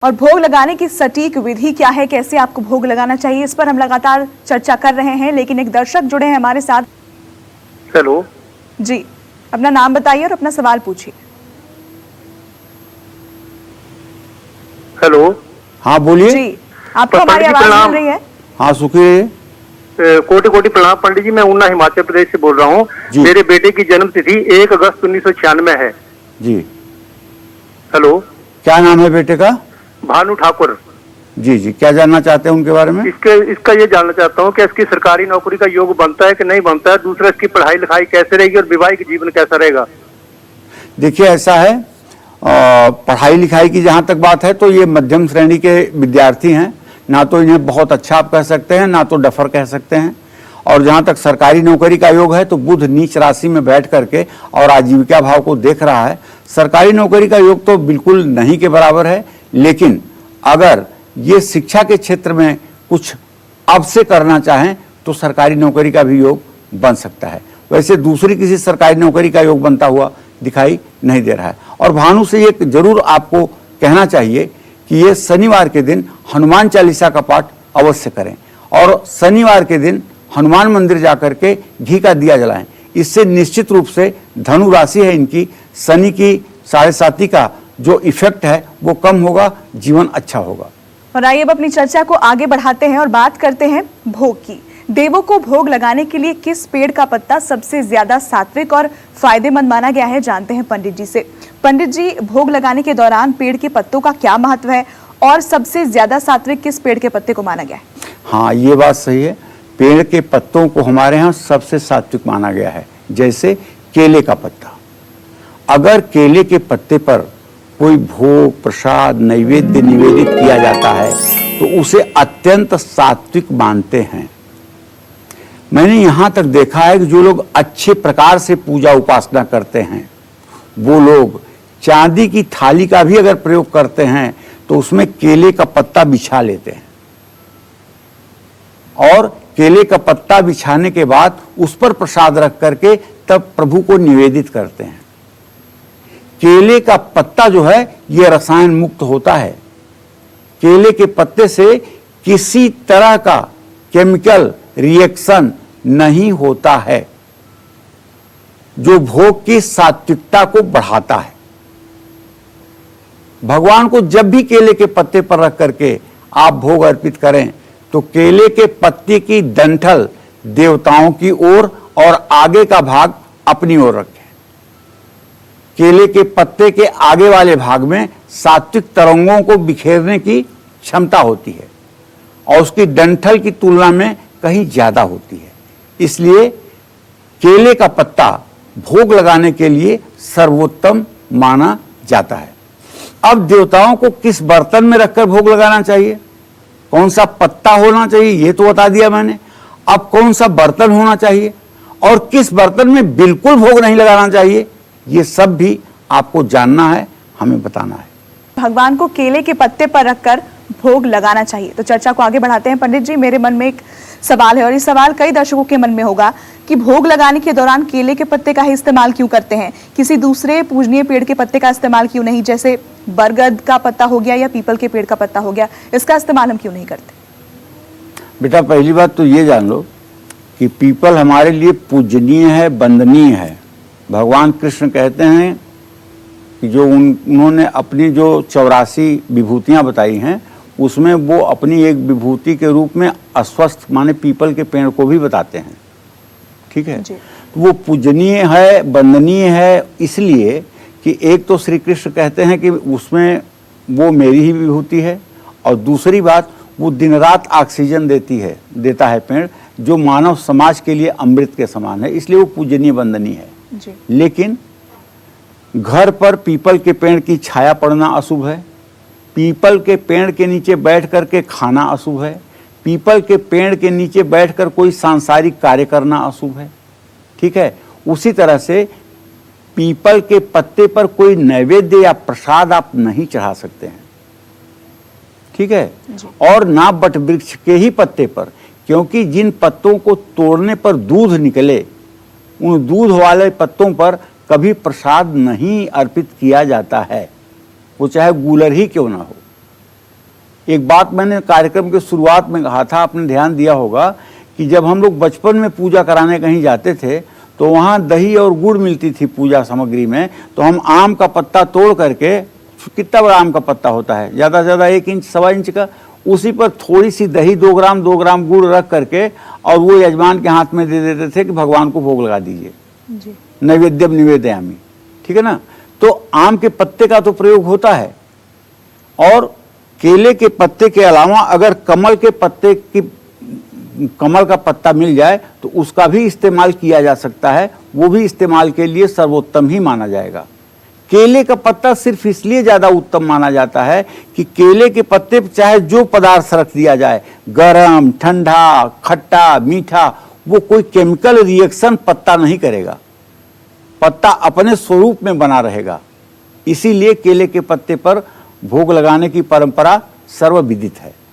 और भोग लगाने की सटीक विधि क्या है, कैसे आपको भोग लगाना चाहिए, इस पर हम लगातार चर्चा कर रहे हैं। लेकिन एक दर्शक जुड़े हैं हमारे साथ। हेलो जी, अपना नाम बताइए और अपना सवाल पूछिए। हेलो। हाँ बोलिए। जी, आपको हमारी आवाज मिल रही है? हाँ सुखी। कोटि कोटि प्रणाम पंडित जी, मैं ऊना हिमाचल प्रदेश से बोल रहा हूँ। मेरे बेटे की जन्म तिथि 1 अगस्त 1996 है। जी। हेलो। क्या नाम है बेटे का? भानु ठाकुर। जी जी, क्या जानना चाहते हैं उनके बारे में? इसका ये जानना चाहता हूँ कि इसकी सरकारी नौकरी का योग बनता है कि नहीं बनता है। दूसरा, इसकी पढ़ाई लिखाई कैसे रहेगी और वैवाहिक जीवन कैसा रहेगा? देखिए ऐसा है, पढ़ाई लिखाई की जहाँ तक बात है तो ये मध्यम श्रेणी के विद्यार्थी हैं। ना तो इन्हें बहुत अच्छा आप कह सकते हैं, ना तो डफर कह सकते हैं। और जहाँ तक सरकारी नौकरी का योग है तो बुध नीच राशि में बैठ करके और आजीविका भाव को देख रहा है। सरकारी नौकरी का योग तो बिल्कुल नहीं के बराबर है, लेकिन अगर ये शिक्षा के क्षेत्र में कुछ अब से करना चाहें तो सरकारी नौकरी का भी योग बन सकता है। वैसे दूसरी किसी सरकारी नौकरी का योग बनता हुआ दिखाई नहीं दे रहा है। और भानु से ये जरूर आपको कहना चाहिए कि ये शनिवार के दिन हनुमान चालीसा का पाठ अवश्य करें और शनिवार के दिन हनुमान मंदिर जाकर के घी का दिया जलाएं। इससे निश्चित रूप से धनु राशि है इनकी, शनि की 7.5 का जो इफेक्ट है वो कम होगा, जीवन अच्छा होगा। और आइए अब अपनी चर्चा को आगे बढ़ाते हैं और बात करते हैं भोग की। देवों को भोग लगाने के लिए किस पेड़ का पत्ता सबसे ज्यादा सात्विक और फायदेमंद माना गया है, जानते हैं पंडित जी से। पंडित जी, भोग लगाने के दौरान पेड़ के पत्तों का क्या महत्व है और सबसे ज्यादा सात्विक किस पेड़ के पत्ते को माना गया है? हाँ, ये बात सही है। पेड़ के पत्तों को हमारे यहाँ सबसे सात्विक माना गया है। जैसे केले का पत्ता, अगर केले के पत्ते पर कोई भोग प्रसाद नैवेद्य निवेदित किया जाता है तो उसे अत्यंत सात्विक मानते हैं। मैंने यहाँ तक देखा है कि जो लोग अच्छे प्रकार से पूजा उपासना करते हैं वो लोग चांदी की थाली का भी अगर प्रयोग करते हैं तो उसमें केले का पत्ता बिछा लेते हैं और केले का पत्ता बिछाने के बाद उस पर प्रसाद रख करके तब प्रभु को निवेदित करते हैं। केले का पत्ता जो है यह रसायन मुक्त होता है। केले के पत्ते से किसी तरह का केमिकल रिएक्शन नहीं होता है जो भोग की सात्विकता को बढ़ाता है। भगवान को जब भी केले के पत्ते पर रख करके आप भोग अर्पित करें तो केले के पत्ते की डंठल देवताओं की ओर और आगे का भाग अपनी ओर रखें। केले के पत्ते के आगे वाले भाग में सात्विक तरंगों को बिखेरने की क्षमता होती है और उसकी डंठल की तुलना में कहीं ज्यादा होती है। इसलिए केले का पत्ता भोग लगाने के लिए सर्वोत्तम माना जाता है। अब देवताओं को किस बर्तन में रखकर भोग लगाना चाहिए, कौन सा पत्ता होना चाहिए, ये तो बता दिया मैंने। अब कौन सा बर्तन होना चाहिए और किस बर्तन में बिल्कुल भोग नहीं लगाना चाहिए, ये सब भी आपको जानना है, हमें बताना है। भगवान को केले के पत्ते पर रखकर भोग लगाना चाहिए, तो चर्चा को आगे बढ़ाते हैं। पंडित जी, मेरे मन में एक सवाल है और ये सवाल कई दर्शकों के मन में होगा कि भोग लगाने के दौरान केले के पत्ते का ही इस्तेमाल क्यों करते हैं, किसी दूसरे पूजनीय पेड़ के पत्ते का इस्तेमाल क्यों नहीं, जैसे बरगद का पत्ता हो गया या पीपल के पेड़ का पत्ता हो गया, इसका इस्तेमाल हम क्यों नहीं करते? बेटा, पहली बात तो ये जान लो कि पीपल हमारे लिए पूजनीय है, वंदनीय है। भगवान कृष्ण कहते हैं कि जो उन्होंने अपनी जो 84 विभूतियां बताई हैं उसमें वो अपनी एक विभूति के रूप में अस्वस्थ माने पीपल के पेड़ को भी बताते हैं। ठीक है, तो वो पूजनीय है, वंदनीय है, इसलिए कि एक तो श्री कृष्ण कहते हैं कि उसमें वो मेरी ही विभूति है और दूसरी बात वो दिन रात ऑक्सीजन देता है पेड़, जो मानव समाज के लिए अमृत के समान है, इसलिए वो पूजनीय वंदनीय है जी। लेकिन घर पर पीपल के पेड़ की छाया पड़ना अशुभ है, पीपल के पेड़ के नीचे बैठ करके खाना अशुभ है, पीपल के पेड़ के नीचे बैठकर कोई सांसारिक कार्य करना अशुभ है। ठीक है, उसी तरह से पीपल के पत्ते पर कोई नैवेद्य या प्रसाद आप नहीं चढ़ा सकते हैं। ठीक है, और ना बट वृक्ष के ही पत्ते पर, क्योंकि जिन पत्तों को तोड़ने पर दूध निकले उन दूध वाले पत्तों पर कभी प्रसाद नहीं अर्पित किया जाता है, वो चाहे गूलर ही क्यों ना हो। एक बात मैंने कार्यक्रम के शुरुआत में कहा था, आपने ध्यान दिया होगा कि जब हम लोग बचपन में पूजा कराने कहीं जाते थे तो वहाँ दही और गुड़ मिलती थी पूजा सामग्री में, तो हम आम का पत्ता तोड़ करके, कितना बड़ा आम का पत्ता होता है, ज़्यादा से ज़्यादा 1 इंच 1.25 इंच का, उसी पर थोड़ी सी दही 2 ग्राम गुड़ रख करके और वो यजमान के हाथ में दे देते थे कि भगवान को भोग लगा दीजिए, जी नैवेद्यम निवेदयामि, ठीक है ना। तो आम के पत्ते का तो प्रयोग होता है, और केले के पत्ते के अलावा अगर कमल का पत्ता मिल जाए तो उसका भी इस्तेमाल किया जा सकता है, वो भी इस्तेमाल के लिए सर्वोत्तम ही माना जाएगा। केले का पत्ता सिर्फ इसलिए ज़्यादा उत्तम माना जाता है कि केले के पत्ते पर चाहे जो पदार्थ रख दिया जाए, गरम, ठंडा, खट्टा, मीठा, वो कोई केमिकल रिएक्शन पत्ता नहीं करेगा, पत्ता अपने स्वरूप में बना रहेगा। इसीलिए केले के पत्ते पर भोग लगाने की परंपरा सर्वविदित है।